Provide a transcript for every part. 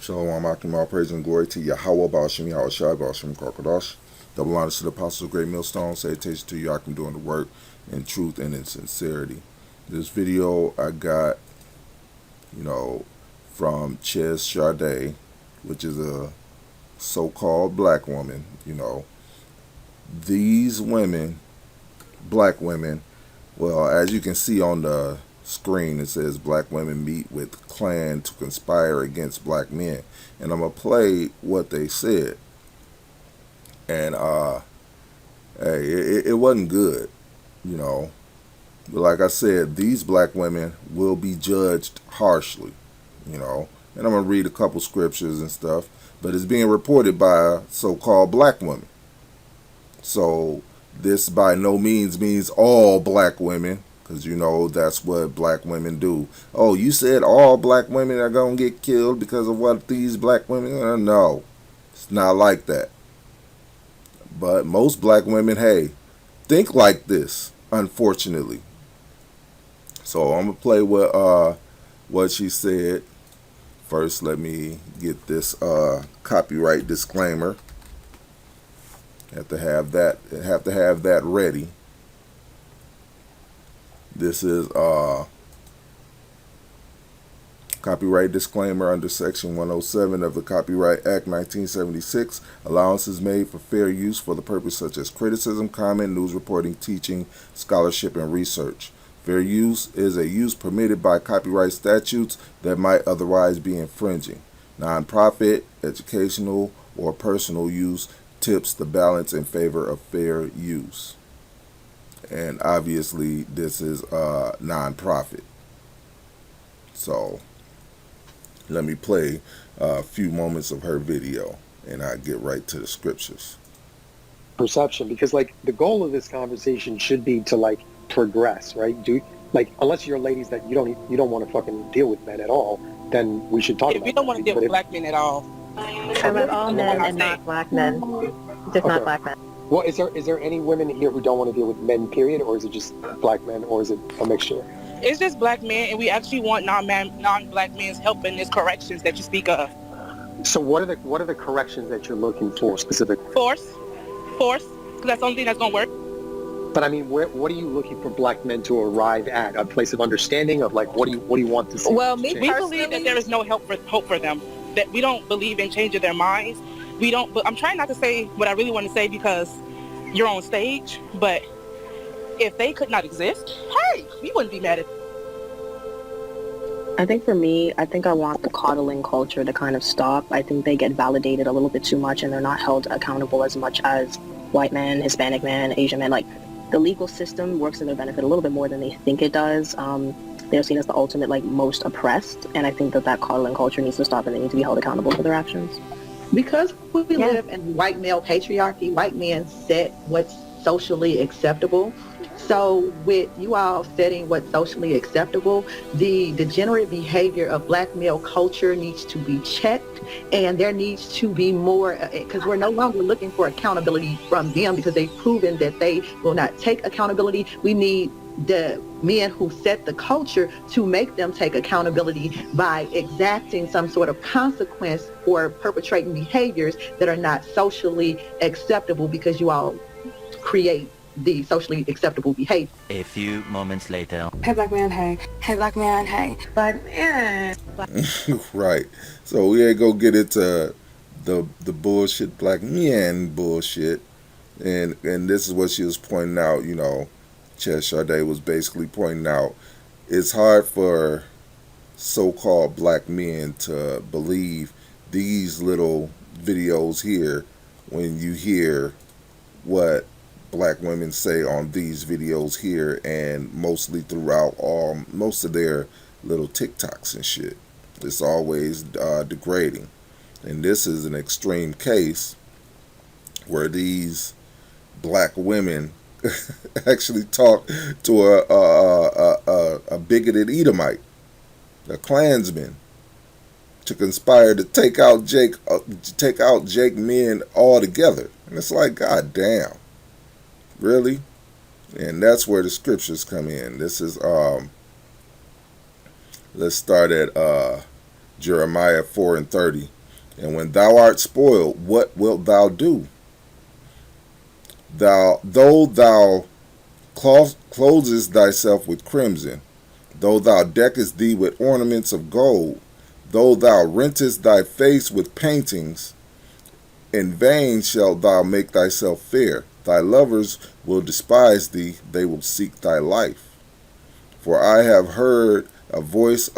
Shalom, Akim, all praise and glory to Yahweh, Ba'ashim, Yahweh Shai, Ba'ashim, Karkadash. Double honors to the apostles of Great Millstone. Salutation to you, Akim, doing the work in truth and in sincerity. This video I got, from Ches Sade, which is a so-called black woman. These women, black women, well, as you can see on the screen, it says black women meet with Klan to conspire against black men, and I'm gonna play what they said. And hey, it wasn't good, but like I said, these black women will be judged harshly, and I'm gonna read a couple scriptures and stuff, but it's being reported by so-called black women. So this by no means all black women, because that's what black women do. Oh, you said all black women are going to get killed because of what these black women are? No, it's not like that. But most black women, hey, think like this, unfortunately. So I'm going to play what she said. First, let me get this copyright disclaimer. Have to have that ready. This is copyright disclaimer under Section 107 of the Copyright Act 1976. Allowances made for fair use for the purpose such as criticism, comment, news reporting, teaching, scholarship, and research. Fair use is a use permitted by copyright statutes that might otherwise be infringing. Non-profit, educational, or personal use tips the balance in favor of fair use. And obviously this is non-profit. So let me play a few moments of her video and I get right to the scriptures. Perception, because the goal of this conversation should be to progress, right? Unless you're ladies that you don't want to fucking deal with men at all, then we should talk about it. If you don't want to deal with black men at all. I love all men and not black men. Just not black men. Well, is there any women here who don't want to deal with men, period, or is it just black men, or is it a mixture? It's just black men, and we actually want non-black men's help in these corrections that you speak of. So what are the corrections that you're looking for specifically? Force, because that's the only thing that's gonna work. But I mean, what are you looking for black men to arrive at? A place of understanding of what do you want to see? Well, we believe that there is no hope for them. That we don't believe in changing their minds. We don't. But I'm trying not to say what I really want to say because you're on stage. But if they could not exist, hey, we wouldn't be mad at. I think for me, I want the coddling culture to kind of stop. I think they get validated a little bit too much, and they're not held accountable as much as white men, Hispanic men, Asian men. The legal system works in their benefit a little bit more than they think it does. They're seen as the ultimate, most oppressed, and I think that coddling culture needs to stop, and they need to be held accountable for their actions. Because we live in white male patriarchy, white men set what's socially acceptable. So with you all setting what's socially acceptable, the degenerate behavior of black male culture needs to be checked, and there needs to be more, because we're no longer looking for accountability from them because they've proven that they will not take accountability. We need the men who set the culture to make them take accountability by exacting some sort of consequence for perpetrating behaviors that are not socially acceptable, because you all create the socially acceptable behavior. A few moments later. Hey black man, hey. Hey black man, hey. Black man. Right. So we ain't gonna get into the bullshit black man bullshit. And this is what she was pointing out, Ches Sade was basically pointing out, it's hard for so-called black men to believe these little videos here when you hear what black women say on these videos here, and mostly throughout most of their little TikToks and shit. It's always degrading. And this is an extreme case where these black women actually talk to a bigoted Edomite, a Klansman, to conspire to take out Jake men altogether. And it's like, god damn, really? And that's where the scriptures come in. This is let's start at Jeremiah 4:30. And when thou art spoiled, what wilt thou do? Though thou closest thyself with crimson, though thou deckest thee with ornaments of gold, though thou rentest thy face with paintings, in vain shalt thou make thyself fair. Thy lovers will despise thee, they will seek thy life. For I have heard a voice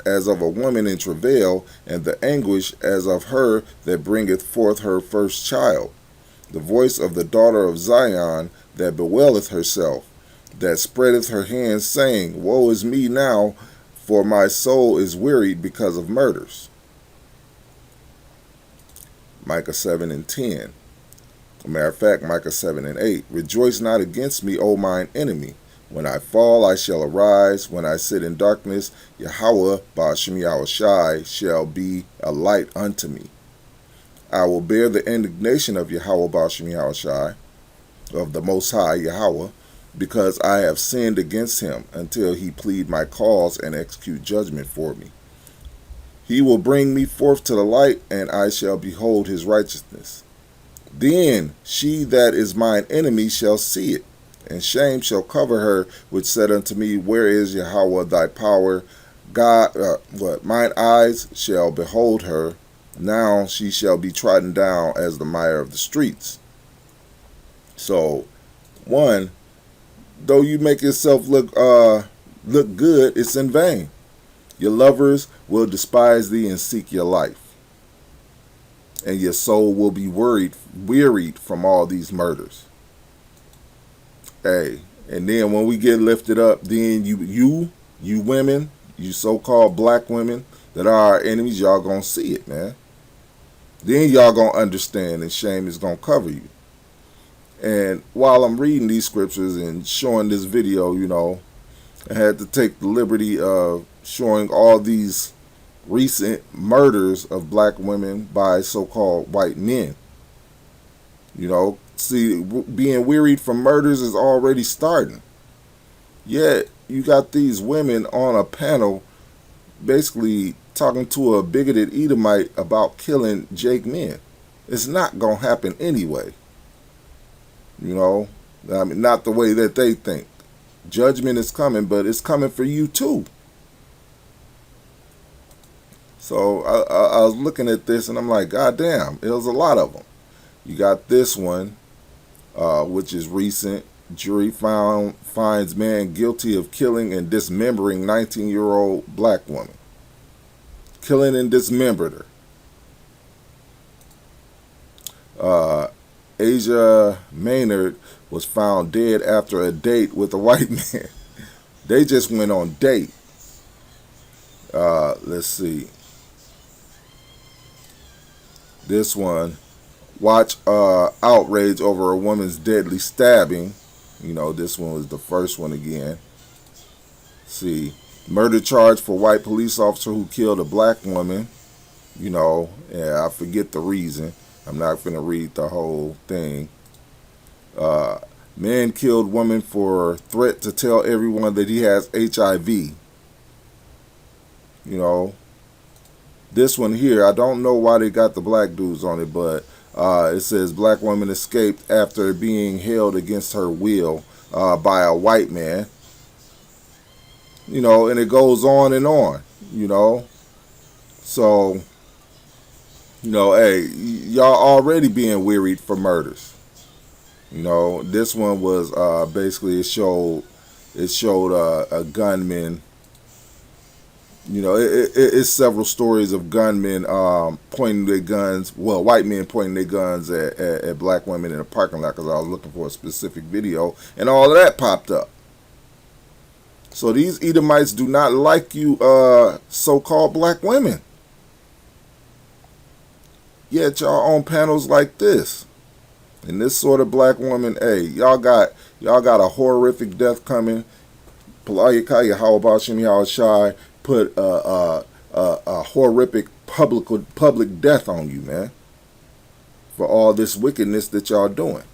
as of a woman in travail, and the anguish as of her that bringeth forth her first child. The voice of the daughter of Zion that bewaileth herself, that spreadeth her hands, saying, Woe is me now, for my soul is wearied because of murders. Micah 7 and 10. As a matter of fact, Micah 7 and 8. Rejoice not against me, O mine enemy. When I fall, I shall arise. When I sit in darkness, Yahweh, Ba'ashem Yahushai, shall be a light unto me. I will bear the indignation of Yahweh, Ba'ashem Yahushai, of the Most High Yahweh, because I have sinned against him, until he plead my cause and execute judgment for me. He will bring me forth to the light, and I shall behold his righteousness. Then she that is mine enemy shall see it, and shame shall cover her which said unto me, Where is Yahweh thy power? God, mine eyes shall behold her. Now she shall be trodden down as the mire of the streets. So, one, though you make yourself look good, it's in vain. Your lovers will despise thee and seek your life, and your soul will be wearied from all these murders. Hey, and then when we get lifted up, then you women, you so-called black women that are our enemies, y'all gonna see it, man. Then y'all gonna understand, and shame is gonna cover you. And while I'm reading these scriptures and showing this video, I had to take the liberty of showing all these recent murders of black women by so-called white men. See, being wearied from murders is already starting. Yet, you got these women on a panel basically talking to a bigoted Edomite about killing Jake men. It's not going to happen anyway. Not the way that they think. Judgment is coming, but it's coming for you too. So I was looking at this and I'm like, God damn, it was a lot of them. You got this one, which is recent. Jury finds man guilty of killing and dismembering 19-year-old black woman. Killing and dismembered her. Asia Maynard was found dead after a date with a white man. They just went on date. Let's see. This one. Watch outrage over a woman's deadly stabbing. This one was the first one again. See. Murder charge for white police officer who killed a black woman. I forget the reason. I'm not going to read the whole thing. Man killed woman for threat to tell everyone that he has HIV. This one here, I don't know why they got the black dudes on it, but it says black woman escaped after being held against her will by a white man. And it goes on and on, So, hey, y'all already being wearied for murders. This one was basically it showed a gunman. It's several stories of gunmen pointing their guns, white men pointing their guns at black women in a parking lot, because I was looking for a specific video, and all of that popped up. So these Edomites do not like you so-called black women. Yet y'all on panels like this. And this sort of black woman, hey, y'all got a horrific death coming. Palayakaya Hawabashim Yahushai put a horrific public death on you, man. For all this wickedness that y'all doing.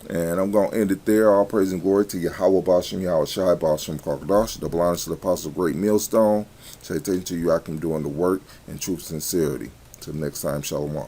And I'm going to end it there. All praise and glory to Yahweh Bashem, Yahweh Shai Bashem Kakadash, the blindness of the apostle, great millstone. Say thank to you, I can doing the work in truth, sincerity. Till next time, Shalom.